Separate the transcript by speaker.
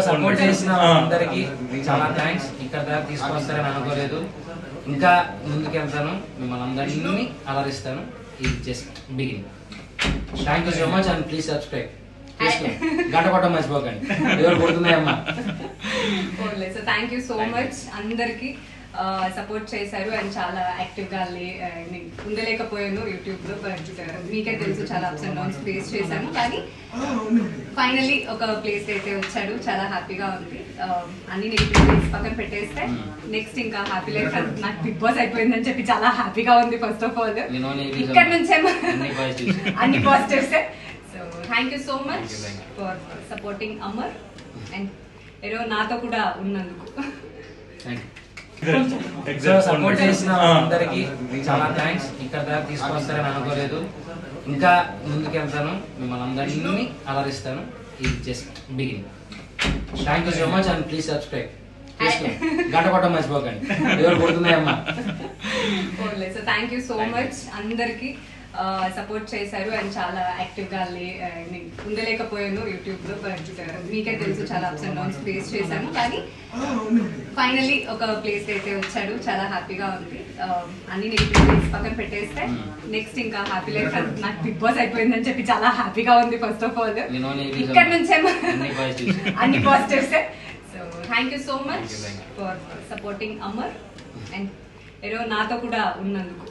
Speaker 1: Support చేసిన అందరికి చాలా థ్యాంక్స్. ఇక్కడ దాకా తీసుకొస్తారని అనుకోలేదు. ఇంకా ముందుకెళ్తాను, మిమ్మల్ని అందరినీ అలరిస్తాను. ఇది just begin. Thank you so much and please subscribe. గంట కొట్టం మర్చిపోకండి, ఎవరు కొడుతున్నాయమ్మా.
Speaker 2: థ్యాంక్ యూ సో మచ్ అందరికి సపోర్ట్ చేశారు అండ్ చాలా యాక్టివ్ గా ఉండలేకపోయాను యూట్యూబ్ లో. బట్ మీకే తెలుసు చాలా అప్స్ అండ్ డౌన్స్ ఫేస్ చేశాను, కానీ ఫైనలీ ఒక ప్లేస్ అయితే వచ్చాడు. చాలా హ్యాపీగా ఉంది. అన్ని నెగిటివ్ పక్కన పెట్టేస్తే నెక్స్ట్ ఇంకా హ్యాపీ లైఫ్. నాకు బిగ్ బాస్ అయిపోయిందని చెప్పి చాలా హ్యాపీగా ఉంది. ఫస్ట్ ఆఫ్ ఆల్ ఇక్కడ నుంచేమో అన్ని positives. So thank you so much for supporting Amar and ఏదో నాతో కూడా ఉన్నందుకు.
Speaker 1: సపోర్ట్ చేసిన అందరికి చాలా థ్యాంక్స్. ఇక్కడ దాకా తీసుకొస్తారని అనుకోలేదు. ఇంకా ముందుకెళ్తాను, మిమ్మల్ని అందరినీ అలరిస్తాను. ఇది just begin. Thank you so much and please subscribe. గంట కొట్టం మర్చిపోకండి, ఎవరు కొడుతున్నాయమ్మా.
Speaker 2: థ్యాంక్ యూ సో మచ్ అందరికి సపోర్ట్ చేశారు అండ్ చాలా యాక్టివ్ గా ఉండలేకపోయాను యూట్యూబ్ లో. బట్ మీకే తెలుసు చాలా అప్స్ అండ్ డౌన్స్ ఫేస్ చేశాను, కానీ ఫైనలీ ఒక ప్లేస్ అయితే వచ్చాడు. చాలా హ్యాపీగా ఉంది. అన్ని నెగిటివ్ పక్కన పెట్టేస్తే నెక్స్ట్ ఇంకా హ్యాపీ లైఫ్. నాకు బిగ్ బాస్ అయిపోయిందని చెప్పి చాలా హ్యాపీగా ఉంది. ఫస్ట్ ఆఫ్ ఆల్ ఇక్కడ నుంచేమో అన్ని positives. So thank you so much for supporting Amar and ఏదో నాతో కూడా ఉన్నందుకు.